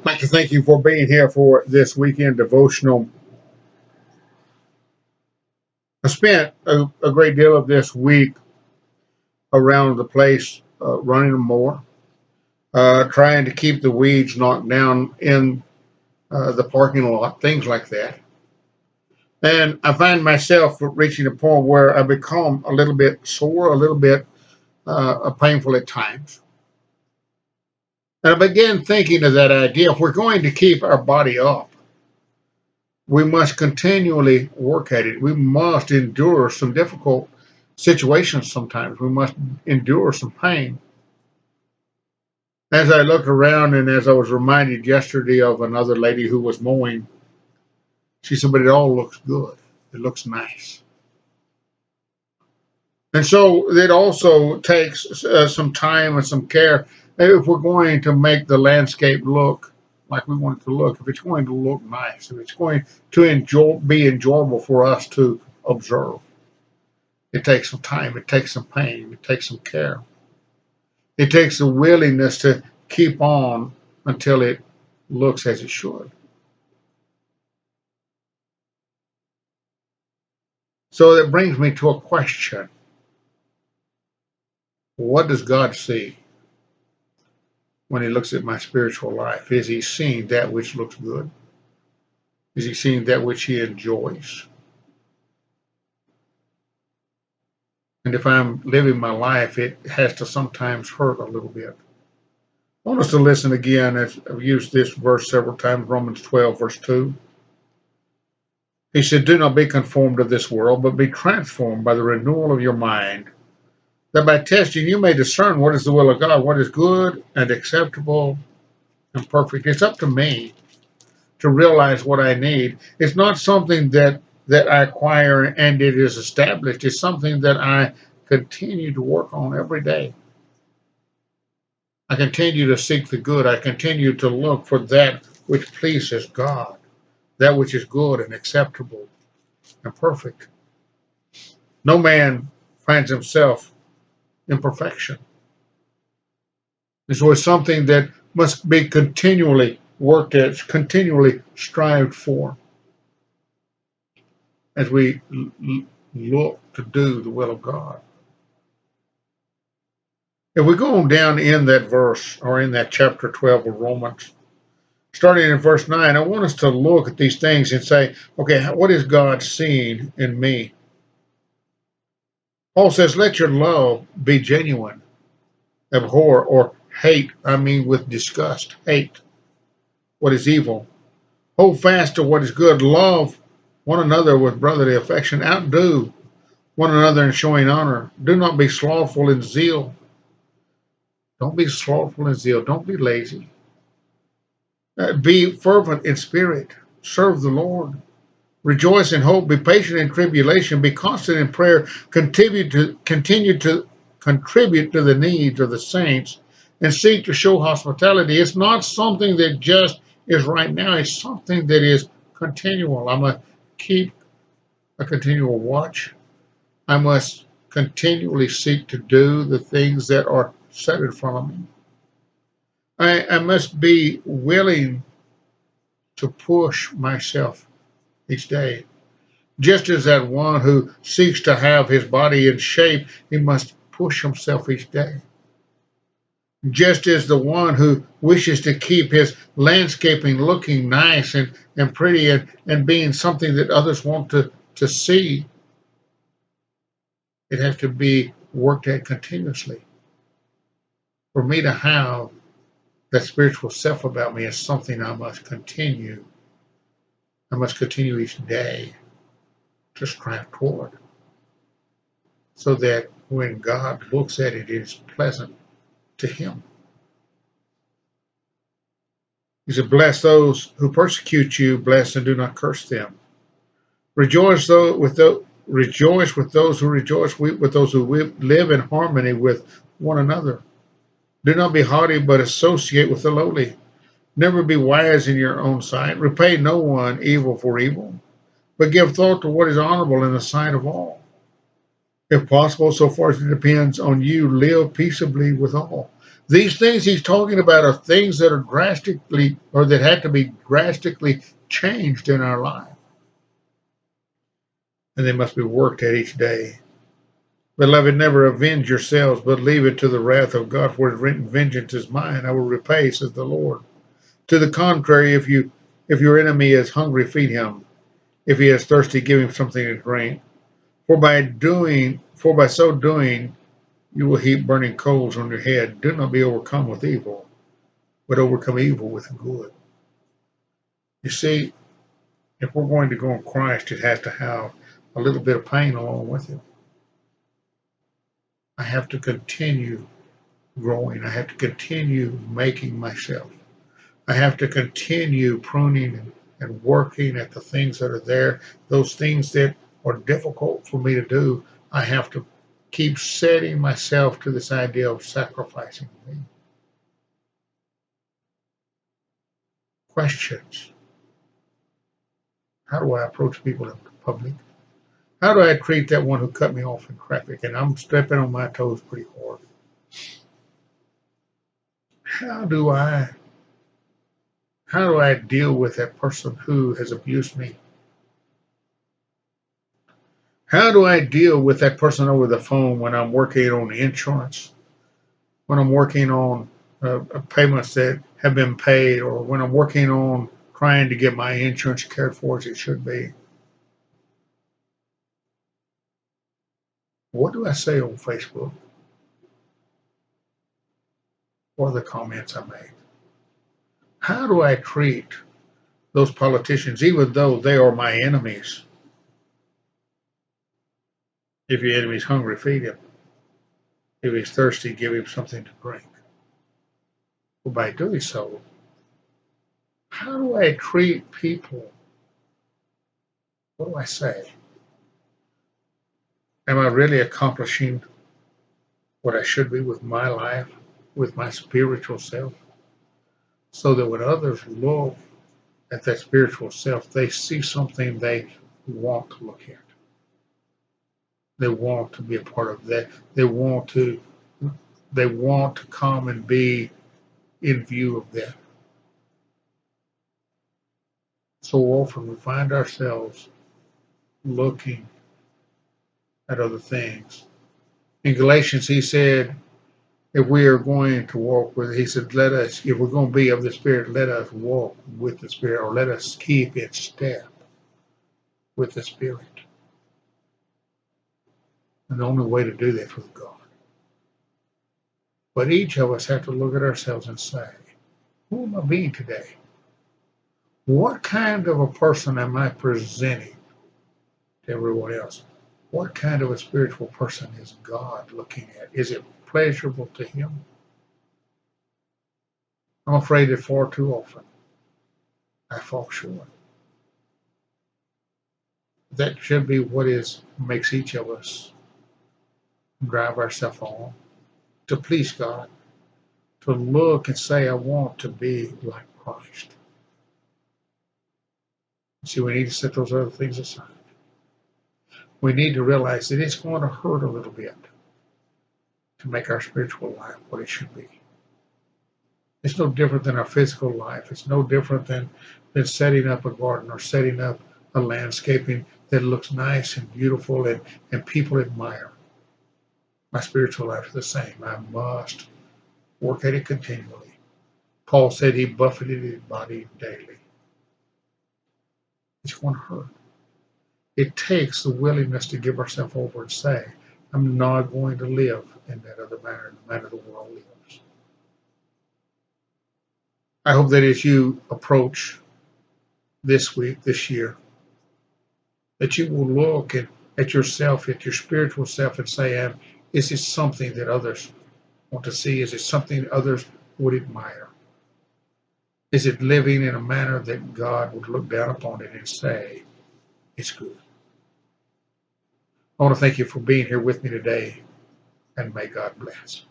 I'd like to thank you for being here for this weekend devotional. I spent a great deal of this week around the place running a mower, trying to keep the weeds knocked down in the parking lot, things like that. And I find myself reaching a point where I become a little bit sore, a little bit painful at times. And I began thinking of that idea. If we're going to keep our body up, we must continually work at it. We must endure some difficult situations sometimes. We must endure some pain. As I looked around and as I was reminded yesterday of another lady who was mowing, she said, but it all looks good. It looks nice. And so it also takes some time and some care if we're going to make the landscape look like we want it to look, if it's going to look nice, if it's going to be enjoyable for us to observe. It takes some time, it takes some pain, it takes some care. It takes a willingness to keep on until it looks as it should. So that brings me to a question. What does God see when he looks at my spiritual life? Is he seeing that which looks good? Is he seeing that which he enjoys? And if I'm living my life, it has to sometimes hurt a little bit. I want us to listen again. I've used this verse several times, Romans 12, verse 2. He said, do not be conformed to this world, but be transformed by the renewal of your mind, that by testing you may discern what is the will of God, what is good and acceptable and perfect. It's up to me to realize what I need. It's not something that I acquire and it is established. It's something that I continue to work on every day. I continue to seek the good. I continue to look for that which pleases God, that which is good and acceptable and perfect. No man finds himself in perfection. And so it's something that must be continually worked at, continually strived for as we look to do the will of God. If we go on down in that verse or in that chapter 12 of Romans, starting in verse 9, I want us to look at these things and say, okay, what is God seeing in me? Paul says, let your love be genuine, abhor or hate, with disgust, hate what is evil. Hold fast to what is good. Love one another with brotherly affection. Outdo one another in showing honor. Do not be slothful in zeal. Don't be slothful in zeal. Don't be lazy. Be fervent in spirit. Serve the Lord. Rejoice in hope. Be patient in tribulation. Be constant in prayer. Continue to contribute to the needs of the saints and seek to show hospitality. It's not something that just is right now. It's something that is continual. I must keep a continual watch. I must continually seek to do the things that are set in front of me. I must be willing to push myself each day. Just as that one who seeks to have his body in shape, he must push himself each day. Just as the one who wishes to keep his landscaping looking nice and pretty and being something that others want to see, it has to be worked at continuously. For me to have that spiritual self about me is something I must continue. I must continue each day to strive toward, so that when God looks at it, it is pleasant to him. He said, bless those who persecute you, bless and do not curse them. Rejoice rejoice with those who rejoice, weep with those who weep, live in harmony with one another. Do not be haughty, but associate with the lowly. Never be wise in your own sight. Repay no one evil for evil, but give thought to what is honorable in the sight of all. If possible, so far as it depends on you, live peaceably with all. These things he's talking about are things that are drastically, or that had to be drastically changed in our life. And they must be worked at each day. Beloved, never avenge yourselves, but leave it to the wrath of God, for it is written, vengeance is mine, I will repay, says the Lord. To the contrary, if your enemy is hungry, feed him. If he is thirsty, give him something to drink. For by so doing, you will heap burning coals on your head. Do not be overcome with evil, but overcome evil with good. You see, if we're going to go in Christ, it has to have a little bit of pain along with it. I have to continue growing. I have to continue making myself. I have to continue pruning and working at the things that are there, those things that are difficult for me to do. I have to keep setting myself to this idea of sacrificing me. Questions. How do I approach people in public? How do I treat that one who cut me off in traffic and I'm stepping on my toes pretty hard? How do I how do I deal with that person who has abused me? How do I deal with that person over the phone when I'm working on insurance, when I'm working on payments that have been paid, or when I'm working on trying to get my insurance cared for as it should be? What do I say on Facebook or the comments I make? How do I treat those politicians, even though they are my enemies? If your enemy's hungry, feed him. If he's thirsty, give him something to drink. Well, by doing so, how do I treat people? What do I say? Am I really accomplishing what I should be with my life, with my spiritual self? So that when others look at that spiritual self, they see something they want to look at. They want to be a part of that. They want to come and be in view of that. So often we find ourselves looking at other things. In Galatians, he said, if we are going to walk with, he said, if we're going to be of the Spirit, let us walk with the Spirit, or let us keep in step with the Spirit. And the only way to do that is with God. But each of us have to look at ourselves and say, who am I being today? What kind of a person am I presenting to everyone else? What kind of a spiritual person is God looking at? Is it pleasurable to him? I'm afraid that far too often I fall short. That should be what makes each of us drive ourselves on to please God, to look and say, I want to be like Christ. See, we need to set those other things aside. We need to realize that it's going to hurt a little bit to make our spiritual life what it should be. It's no different than our physical life. It's no different than setting up a garden or setting up a landscaping that looks nice and beautiful and people admire. My spiritual life is the same. I must work at it continually. Paul said he buffeted his body daily. It's going to hurt. It takes the willingness to give ourselves over and say, I'm not going to live in that other manner, the manner the world lives. I hope that as you approach this week, this year, that you will look at yourself, at your spiritual self, and say, is it something that others want to see? Is it something others would admire? Is it living in a manner that God would look down upon it and say, it's good? I want to thank you for being here with me today, and may God bless.